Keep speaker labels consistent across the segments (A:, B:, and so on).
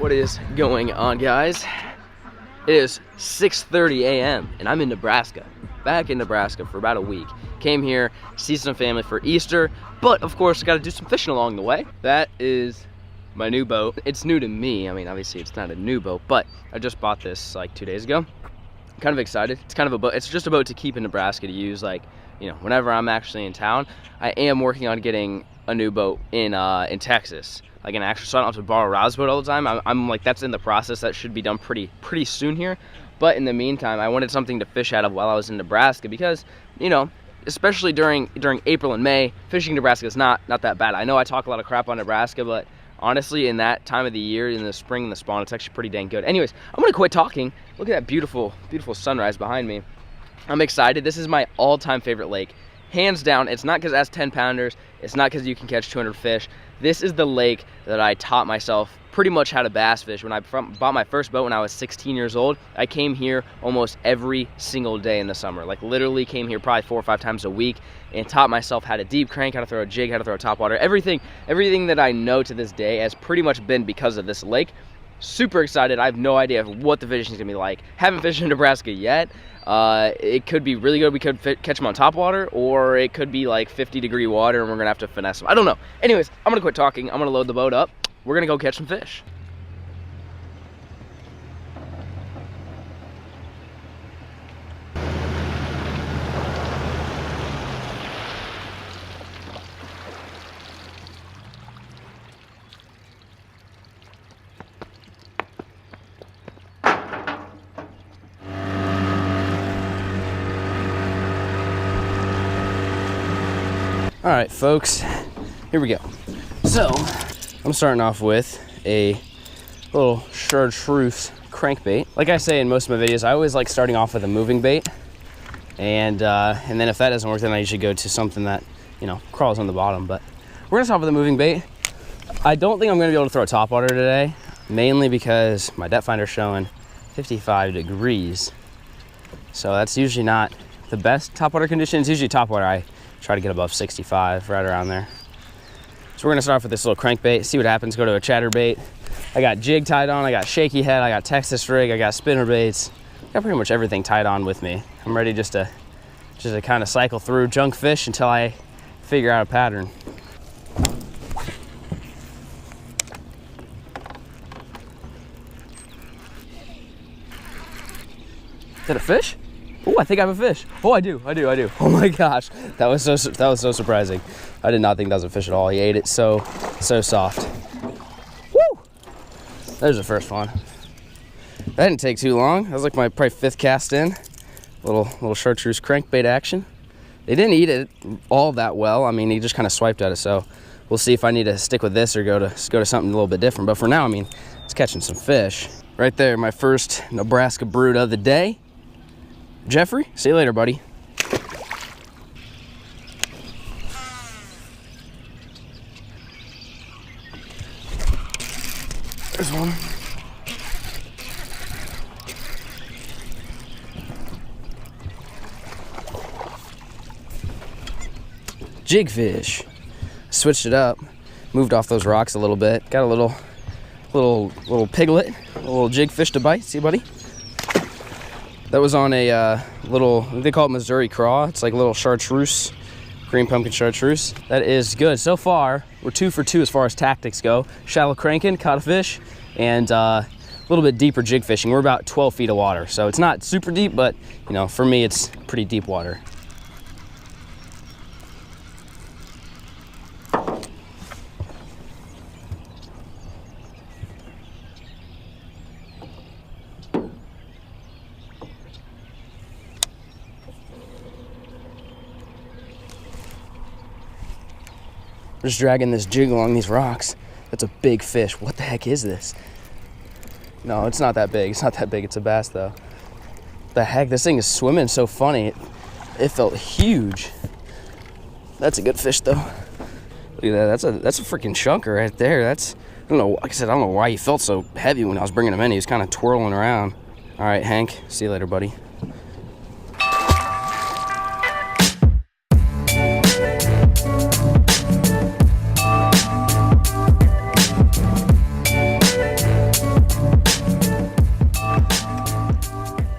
A: What is going on, guys? It is 6:30 a.m. and I'm in Nebraska. Back in Nebraska for about a week. Came here, see some family for Easter, but of course got to do some fishing along the way. That is my new boat. It's new to me. I mean, obviously it's not a new boat, but I just bought this like 2 days ago. I'm kind of excited. It's kind of a boat. It's just a boat to keep in Nebraska to use, like, you know, whenever I'm actually in town. I am working on getting a new boat in Texas, like an actual, so I don't have to borrow Rob's boat all the time. I'm like, that's in the process. That should be done pretty soon here. But in the meantime, I wanted something to fish out of while I was in Nebraska because, you know, especially during April and May, fishing in Nebraska is not that bad. I know I talk a lot of crap on Nebraska, but honestly, in that time of the year, in the spring and the spawn, it's actually pretty dang good. Anyways, I'm gonna quit talking. Look at that beautiful sunrise behind me. I'm excited. This is my all-time favorite lake. Hands down. It's not because it has 10 pounders. It's not because you can catch 200 fish. This is the lake that I taught myself pretty much how to bass fish. When I bought my first boat when I was 16 years old, I came here almost every single day in the summer. Like, literally came here probably 4 or 5 times a week and taught myself how to deep crank, how to throw a jig, how to throw a topwater. Everything that I know to this day has pretty much been because of this lake. Super excited. I have no idea what the fishing is gonna be like. Haven't fished in Nebraska yet. It could be really good. We could catch them on topwater, or it could be like 50-degree water and we're gonna have to finesse them. I don't know. Anyways, I'm gonna quit talking. I'm gonna load the boat up. We're gonna go catch some fish. All right, folks, here we go. So, I'm starting off with a little chartreuse crankbait. Like I say in most of my videos, I always like starting off with a moving bait. And then if that doesn't work, then I usually go to something that, you know, crawls on the bottom. But we're gonna start with a moving bait. I don't think I'm gonna be able to throw a topwater today, mainly because my depth finder's showing 55 degrees. So that's usually not the best topwater conditions. Usually topwater, I try to get above 65, right around there. So we're gonna start off with this little crankbait, see what happens, go to a chatterbait. I got jig tied on, I got shaky head, I got Texas rig, I got spinner baits. Got pretty much everything tied on with me. I'm ready just to kind of cycle through junk fish until I figure out a pattern. Is that a fish? Oh, I think I have a fish. Oh, I do. Oh my gosh, that was so surprising. I did not think that was a fish at all. He ate it so soft. Woo! There's the first one. That didn't take too long. That was like my probably 5th cast in. Little chartreuse crankbait action. They didn't eat it all that well. I mean, he just kind of swiped at it. So we'll see if I need to stick with this or go to something a little bit different. But for now, I mean, it's catching some fish. Right there, my first Nebraska brood of the day. Jeffrey, see you later, buddy. There's one. Jig fish. Switched it up, moved off those rocks a little bit. Got a little piglet, a little jig fish to bite. See, buddy? That was on a little, they call it Missouri craw. It's like a little chartreuse, green pumpkin chartreuse. That is good. So far, we're 2 for 2 as far as tactics go. Shallow cranking, caught a fish, and a little bit deeper jig fishing. We're about 12 feet of water. So it's not super deep, but you know, for me, it's pretty deep water. Just dragging this jig along these rocks. That's a big fish. What the heck is this? No, it's not that big. It's not that big. It's a bass though. The heck, this thing is swimming so funny. It felt huge. That's a good fish though. Look at that. That's a freaking chunker right there. I don't know. Like I said, I don't know why he felt so heavy when I was bringing him in. He was kind of twirling around. All right, Hank. See you later, buddy.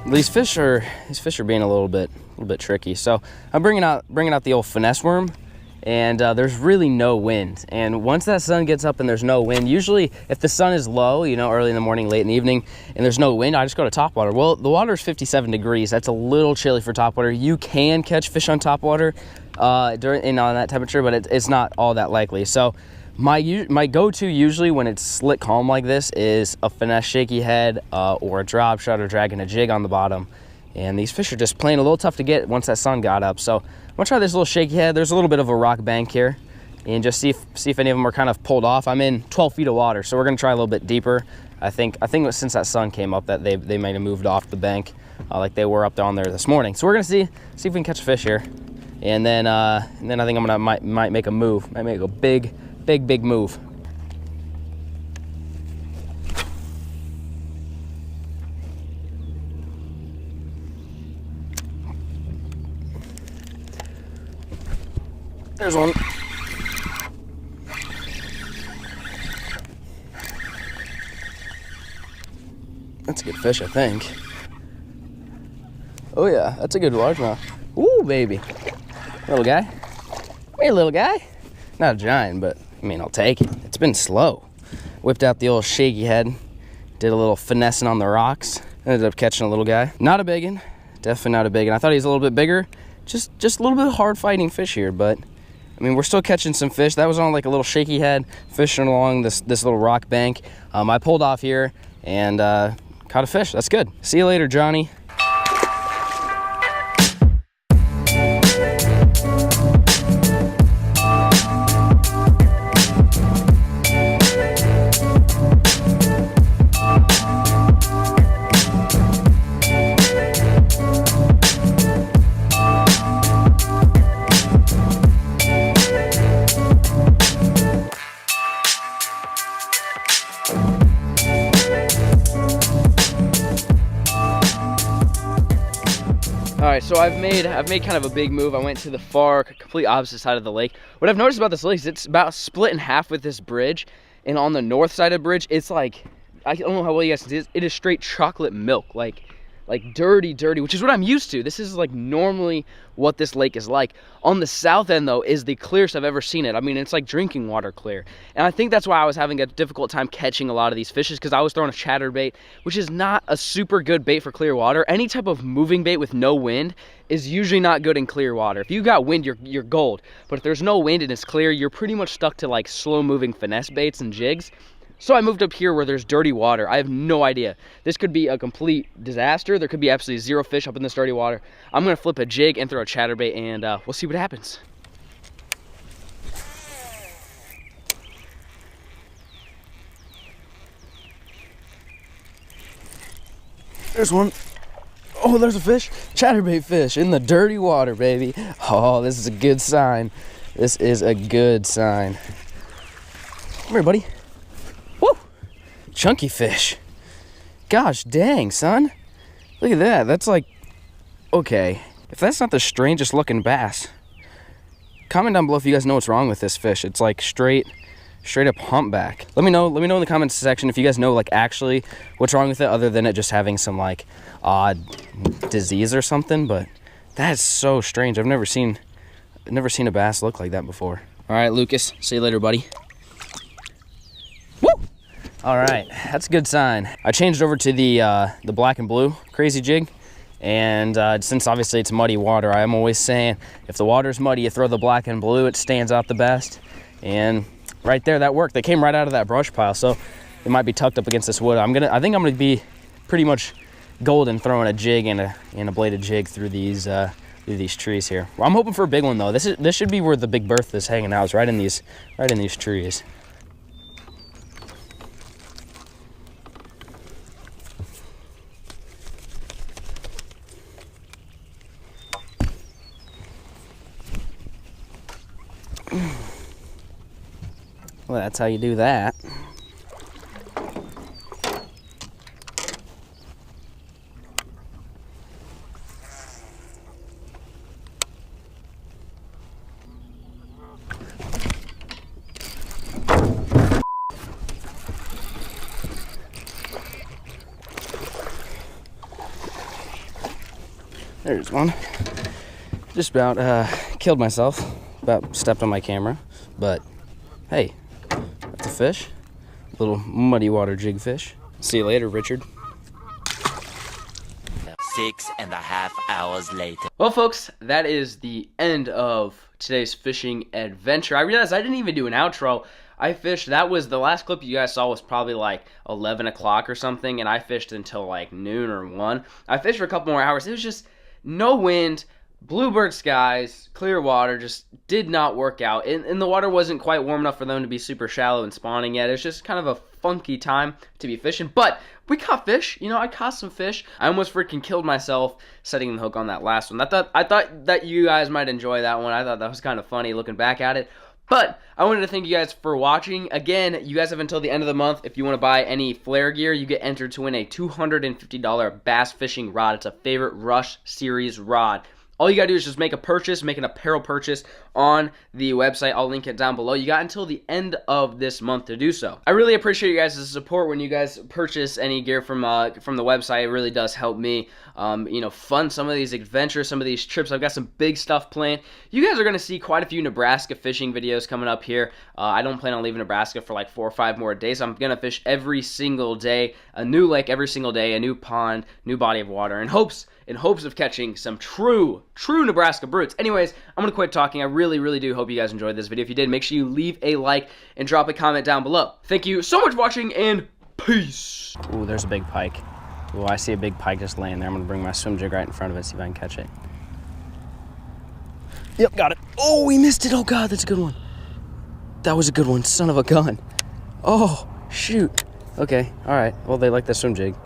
A: these fish are being a little bit tricky. So I'm bringing out the old finesse worm, and there's really no wind. And once that sun gets up and there's no wind, usually if the sun is low, you know, early in the morning, late in the evening, and there's no wind, I just go to topwater. Well, the water is 57 degrees. That's a little chilly for topwater. You can catch fish on topwater on that temperature, but it's not all that likely. So my go-to usually when it's slick calm like this is a finesse shaky head or a drop shot or dragging a jig on the bottom. And these fish are just playing a little tough to get once that sun got up. So I'm gonna try this little shaky head. There's a little bit of a rock bank here, and just see if any of them are kind of pulled off. I'm in 12 feet of water, so we're gonna try a little bit deeper. I think since that sun came up that they might have moved off the bank like they were up down there this morning. So we're gonna see if we can catch a fish here, and then I think I'm gonna might make a move. Might make a big move. There's one. That's a good fish, I think. Oh yeah, that's a good largemouth. Ooh, baby. Little guy. Hey, little guy. Not a giant, but I mean, I'll take it. It's been slow. Whipped out the old shaky head. Did a little finessing on the rocks. Ended up catching a little guy. Not a big one. Definitely not a big one. I thought he was a little bit bigger. Just a little bit hard fighting fish here, but I mean, we're still catching some fish. That was on like a little shaky head, fishing along this little rock bank. I pulled off here and caught a fish. That's good. See you later, Johnny. All right, so I've made kind of a big move. I went to the far, complete opposite side of the lake. What I've noticed about this lake is it's about split in half with this bridge, and on the north side of the bridge, it's like, I don't know how well you guys can see this, it is straight chocolate milk, like dirty, which is what I'm used to. This is like normally what this lake is like. On the south end though is the clearest I've ever seen it. I mean, it's like drinking water clear. And I think that's why I was having a difficult time catching a lot of these fishes, because I was throwing a chatterbait, which is not a super good bait for clear water. Any type of moving bait with no wind is usually not good in clear water. If you got wind, you're gold. But if there's no wind and it's clear, you're pretty much stuck to like slow moving finesse baits and jigs. So I moved up here where there's dirty water. I have no idea. This could be a complete disaster. There could be absolutely zero fish up in this dirty water. I'm gonna flip a jig and throw a chatterbait, and we'll see what happens. There's one. Oh, there's a fish. Chatterbait fish in the dirty water, baby. Oh, this is a good sign. This is a good sign. Come here, buddy. Chunky fish. Gosh dang, son. Look at that. That's like, okay, if that's not the strangest looking bass, comment down below if you guys know what's wrong with this fish. It's like straight up humpback. Let me know in the comments section if you guys know like actually what's wrong with it, other than it just having some like odd disease or something. But that's so strange. I've never seen a bass look like that before. All right, Lucas, see you later, buddy. Woo! All right, that's a good sign. I changed over to the black and blue crazy jig, and since obviously it's muddy water, I'm always saying if the water's muddy, you throw the black and blue, it stands out the best. And right there, that worked. They came right out of that brush pile, so it might be tucked up against this wood. I think I'm gonna be pretty much golden throwing a jig and a bladed jig through these trees here. Well, I'm hoping for a big one though. This should be where the big berth is hanging out. It's right in these trees. Well, that's how you do that. There's one. Just about killed myself. About stepped on my camera. But hey, that's a fish. Little muddy water jigfish. See you later, Richard.
B: 6.5 hours later.
A: Well, folks, that is the end of today's fishing adventure. I realized I didn't even do an outro. I fished, that was the last clip you guys saw was probably like 11 o'clock or something, and I fished until like noon or 1. I fished for a couple more hours. It was just no wind, bluebird skies, clear water, just did not work out. And the water wasn't quite warm enough for them to be super shallow and spawning yet. It's just kind of a funky time to be fishing. But we caught fish. You know, I caught some fish. I almost freaking killed myself setting the hook on that last one. I thought that you guys might enjoy that one. I thought that was kind of funny looking back at it. But I wanted to thank you guys for watching. Again, you guys have until the end of the month. If you want to buy any flare gear, you get entered to win a $250 bass fishing rod. It's a favorite Rush series rod. All you gotta do is just make a purchase, make an apparel purchase on the website. I'll link it down below. You got until the end of this month to do so. I really appreciate you guys' support when you guys purchase any gear from the website. It really does help me, you know, fund some of these adventures, some of these trips. I've got some big stuff planned. You guys are gonna see quite a few Nebraska fishing videos coming up here. I don't plan on leaving Nebraska for like 4 or 5 more days. I'm gonna fish every single day, a new lake every single day, a new pond, new body of water, in hopes of catching some true Nebraska brutes. Anyways, I'm going to quit talking. I really do hope you guys enjoyed this video. If you did, make sure you leave a like and drop a comment down below. Thank you so much for watching, and peace. Ooh, there's a big pike. Ooh, I see a big pike just laying there. I'm going to bring my swim jig right in front of it, see if I can catch it. Yep, got it. Oh, we missed it. Oh, God, that's a good one. That was a good one. Son of a gun. Oh, shoot. Okay, all right. Well, they like the swim jig.